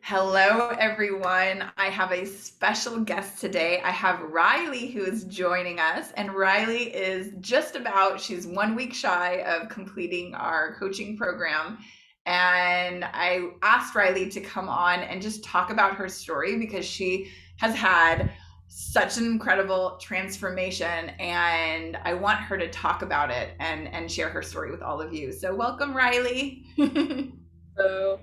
Hello, everyone. I have a special guest today. I have Rylie who is joining us, and Rylie is she's 1 week shy of completing our coaching program. And I asked Rylie to come on and just talk about her story because she has had such an incredible transformation, and I want her to talk about it and share her story with all of you. So, welcome, Rylie. So,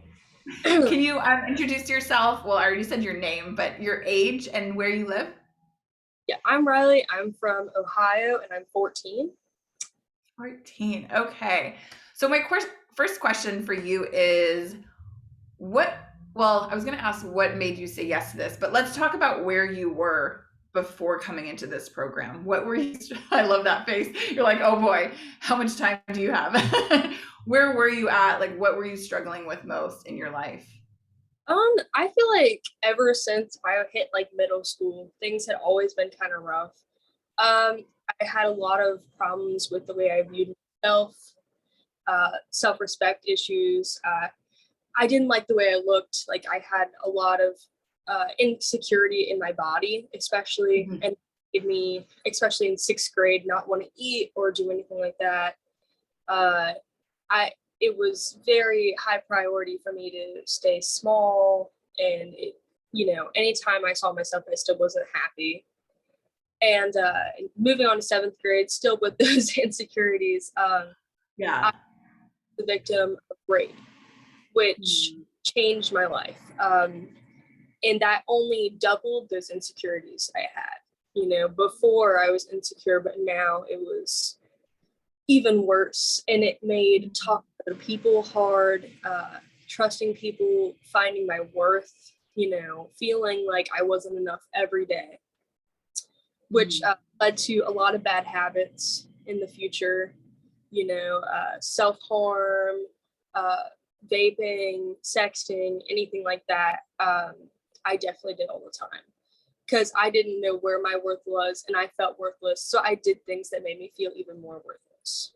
Can you introduce yourself? Well, I already said your name, but your age and where you live? yeah, I'm Riley. I'm from Ohio and I'm 14. 14. Okay. So, first question for you is what, well, I was going to ask what made you say yes to this, but let's talk about where you were before coming into this program. What were you, I love that face. You're like, oh boy, how much time do you have? Where were you at? Like, what were you struggling with most in your life? I feel like ever since I hit like middle school, things had always been kind of rough. I had a lot of problems with the way I viewed myself, self-respect issues. I didn't like the way I looked. Like I had a lot of insecurity in my body, especially, Mhm. and it made me, especially in sixth grade, not want to eat or do anything like that. Uh, I it was very high priority for me to stay small, and anytime I saw myself, I still wasn't happy. And moving on to seventh grade, still with those insecurities, I Yeah. was the victim of rape, which Mm. changed my life. And that only doubled those insecurities I had. Before I was insecure, but now it was even worse, and it made talking to people hard, trusting people, finding my worth, feeling like I wasn't enough every day, which Mm. led to a lot of bad habits in the future. Self-harm, uh, vaping, sexting, anything like that. I definitely did all the time because I didn't know where my worth was and I felt worthless, so I did things that made me feel even more worthless.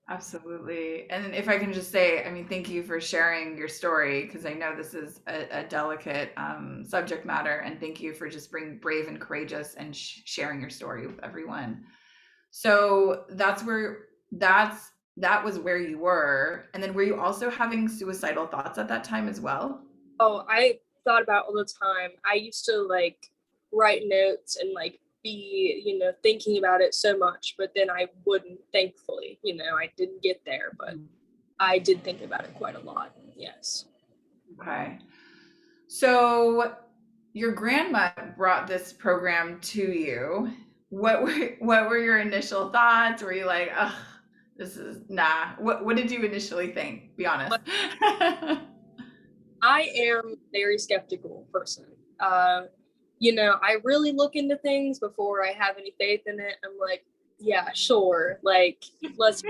Absolutely. And if I can just say, I mean, thank you for sharing your story because I know this is a delicate subject matter. And thank you for just being brave and courageous and sharing your story with everyone. So that was where you were. And then were you also having suicidal thoughts at that time as well? Oh, I thought about all the time. I used to like write notes and like be, thinking about it so much, but then I wouldn't, thankfully. I didn't get there, but Mhm. I did think about it quite a lot. Yes. Okay. So your grandma brought this program to you. What were your initial thoughts? Were you like, "Ugh, this is nah." What did you initially think? Be honest. But I am a very skeptical person. I really look into things before I have any faith in it. I'm like, yeah, sure. Like, let's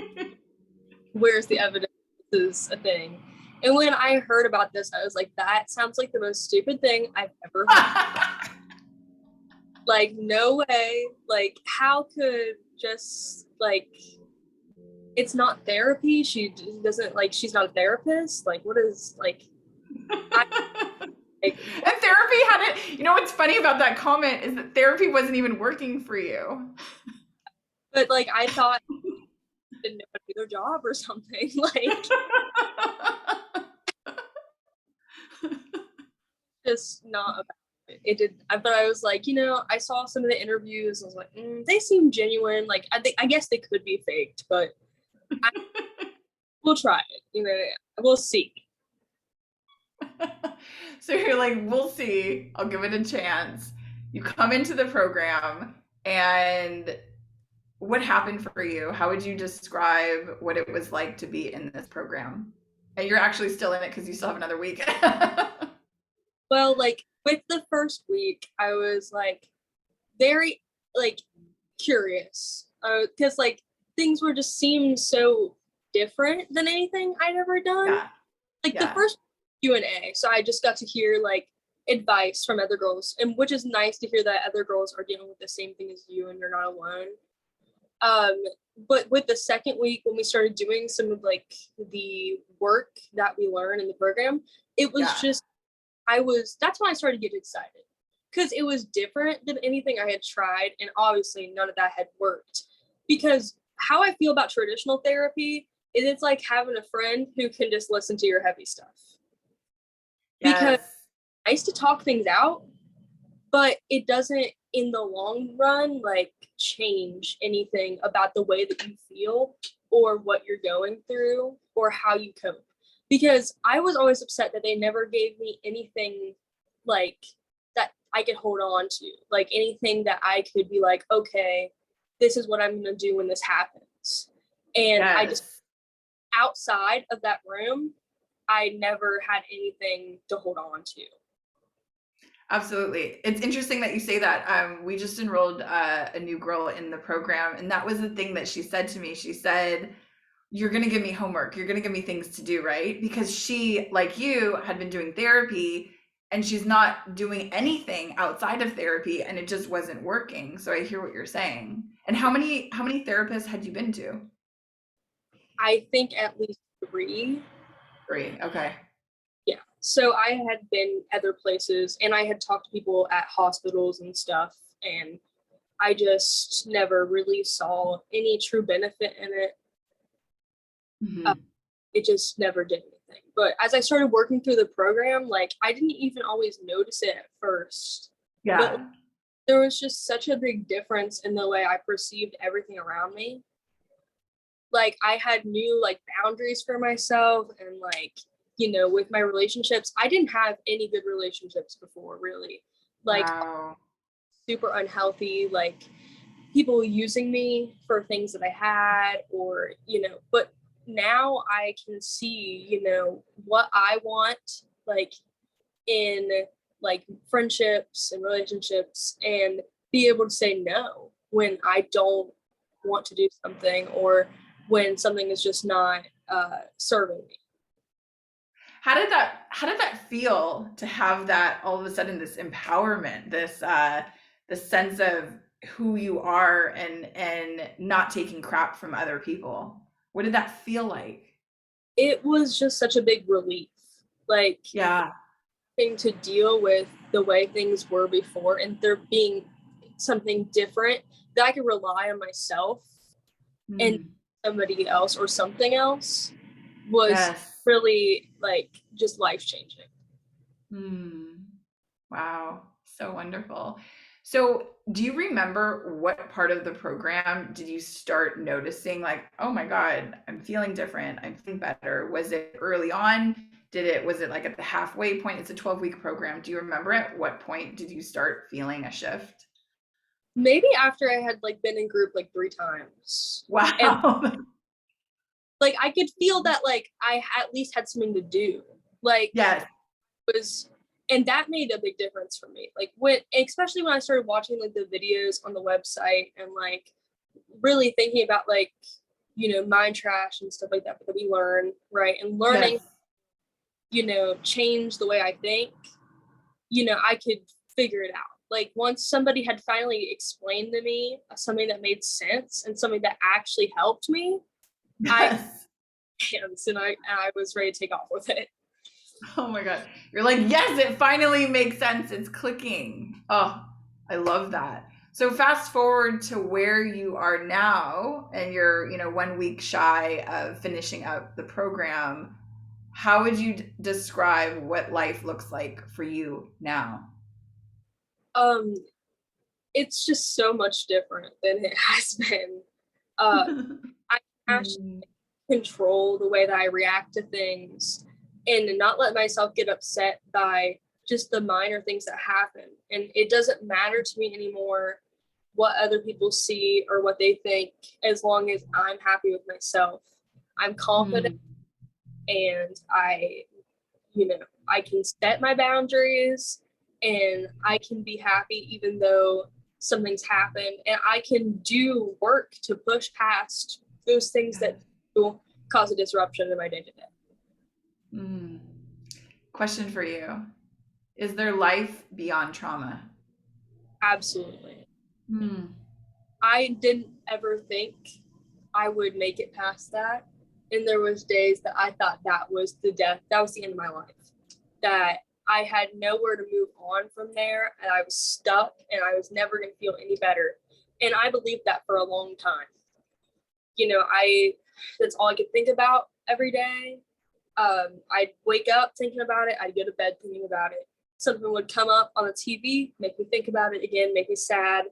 where's the evidence this is a thing? And when I heard about this, I was like, that sounds like the most stupid thing I've ever heard. Like, no way. Like, how could just like it's not therapy? She doesn't like she's not a therapist. Like, what is like I like And therapy had it. You know what's funny about that comment is that therapy wasn't even working for you. but like I thought they didn't know how to do their job or something. Like just not about it. It did, but I was like, I saw some of the interviews. I was like, they seem genuine. Like I guess they could be faked, but I will try it. We'll see. So you're like, we'll see. I'll give it a chance. You come into the program, and what happened for you? How would you describe what it was like to be in this program? And you're actually still in it because you still have another week. Well, like with the first week, I was like very like curious because like things were just seemed so different than anything I'd ever done. Yeah, Like the yeah, first Q&A, so I just got to hear like advice from other girls, and which is nice to hear that other girls are dealing with the same thing as you and you're not alone. um but with the second week, when we started doing some of like the work that we learn in the program, it was yeah. just that's when I started to get excited, because it was different than anything I had tried, and obviously none of that had worked. Because how I feel about traditional therapy is it's like having a friend who can just listen to your heavy stuff. Because Yes. I used to talk things out, but it doesn't in the long run like change anything about the way that you feel or what you're going through or how you cope. Because I was always upset that they never gave me anything like that I could hold on to, like anything that I could be like, okay, this is what I'm going to do when this happens. And I just, Yes. outside of that room, I never had anything to hold on to. Absolutely. It's interesting that you say that. We just enrolled a new girl in the program, and that was the thing that she said to me. She said, "You're going to give me homework. You're going to give me things to do, right?" Because she, like you, had been doing therapy, and she's not doing anything outside of therapy, and it just wasn't working. So I hear what you're saying. And how many therapists had you been to? I think at least 3. 3. Okay. Yeah. So I had been other places and I had talked to people at hospitals and stuff, and I just never really saw any true benefit in it. Uh, Hmm. it just never did anything. But as I started working through the program, like I didn't even always notice it at first. But Yeah. there was just such a big difference in the way I perceived everything around me. Like I had new like boundaries for myself, and like, with my relationships, I didn't have any good relationships before, really. Like Wow. super unhealthy, like people using me for things that I had, or but now I can see, what I want, like in like friendships and relationships, and be able to say no when I don't want to do something, or when something is just not serving me. How did that feel to have that all of a sudden, this empowerment, this sense of who you are, and not taking crap from other people? What did that feel like? It was just such a big relief, like Yeah. thing to deal with the way things were before, and there being something different that I could rely on myself and Mm. somebody else or something else was Yes. really like just life changing. Mm. Wow, so wonderful. So, do you remember what part of the program did you start noticing, like, oh my God, I'm feeling different, I'm feeling better? Was it early on? Was it like at the halfway point? It's a 12-week program. Do you remember at what point did you start feeling a shift? Maybe after I had like been in group like 3 times, and Wow. like I could feel that like I at least had something to do. Like Yes. was and that made a big difference for me. Like especially when I started watching like the videos on the website, and like really thinking about like, mind trash and stuff like that we learn, right? And learning, Yes. change the way I think, I could figure it out. Like once somebody had finally explained to me something that made sense and something that actually helped me, I Yes. and I was ready to take off with it. Oh my God. You're like, yes, it finally makes sense. It's clicking. Oh, I love that. So fast forward to where you are now, and you're, 1 week shy of finishing up the program. How would you describe what life looks like for you now? Um, it's just so much different than it has been. Uh, I can actually Mm. control the way that I react to things, and not let myself get upset by just the minor things that happen. And it doesn't matter to me anymore what other people see or what they think, as long as I'm happy with myself. I'm confident, Mm. and I can set my boundaries, and I can be happy even though something's happened, and I can do work to push past those things that will cause a disruption in my day to day. Mm. Question for you. Is there life beyond trauma? Absolutely. Mm. I didn't ever think I would make it past that. And there was days that I thought that was the end of my life. That I had nowhere to move on from there, and I was stuck, and I was never going to feel any better. And I believed that for a long time. I that's all I could think about every day. I'd wake up thinking about it. I'd go to bed thinking about it. Something would come up on the TV, make me think about it again, make me sad.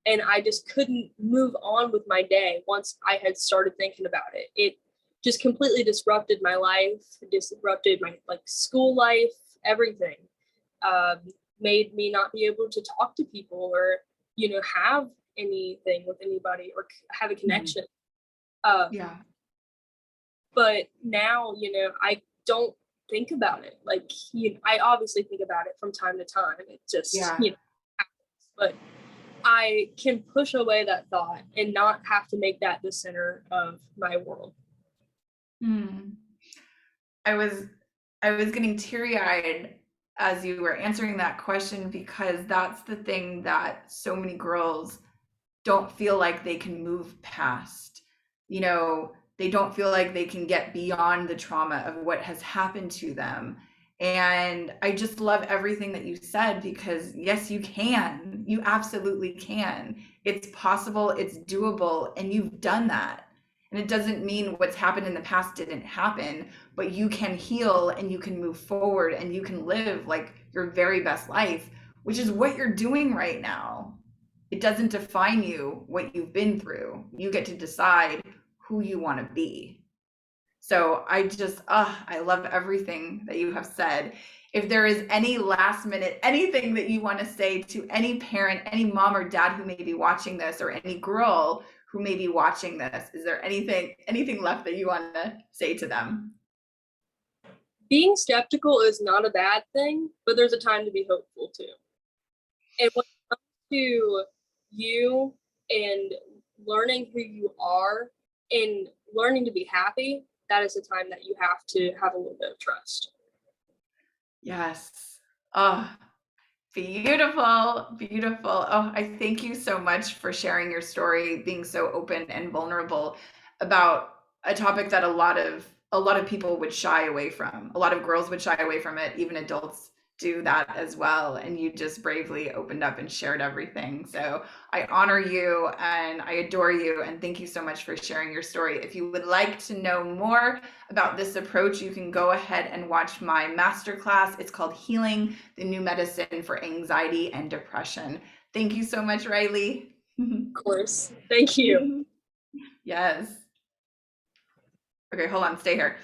And I just couldn't move on with my day once I had started thinking about it. It just completely disrupted my life, disrupted my school life, everything. Um, Made me not be able to talk to people or have anything with anybody or have a connection. Yeah. But now, I don't think about it. I obviously think about it from time to time. It just, Yeah. happens. But I can push away that thought and not have to make that the center of my world. Hmm. I was getting teary-eyed as you were answering that question because that's the thing that so many girls don't feel like they can move past. They don't feel like they can get beyond the trauma of what has happened to them. And I just love everything that you said because, yes, you can. You absolutely can. It's possible, it's doable, and you've done that. And it doesn't mean what's happened in the past didn't happen, but you can heal and you can move forward and you can live like your very best life, which is what you're doing right now. It doesn't define you what you've been through. You get to decide who you want to be. So I love everything that you have said. If there is any last minute, anything that you want to say to any parent, any mom or dad who may be watching this, or any girl who may be watching this, is there anything left that you want to say to them? Being skeptical is not a bad thing, but there's a time to be hopeful too. And when it comes to you and learning who you are and learning to be happy, that is the time that you have to have a little bit of trust. Yes. Oh, beautiful, beautiful. Oh, I thank you so much for sharing your story, being so open and vulnerable about a topic that a lot of people would shy away from. A lot of girls would shy away from it, even adults do that as well. And you just bravely opened up and shared everything. So I honor you and I adore you. And thank you so much for sharing your story. If you would like to know more about this approach, you can go ahead and watch my masterclass. It's called Healing the New Medicine for Anxiety and Depression. Thank you so much, Rylie. Of course. Thank you. Yes. Okay, hold on, stay here.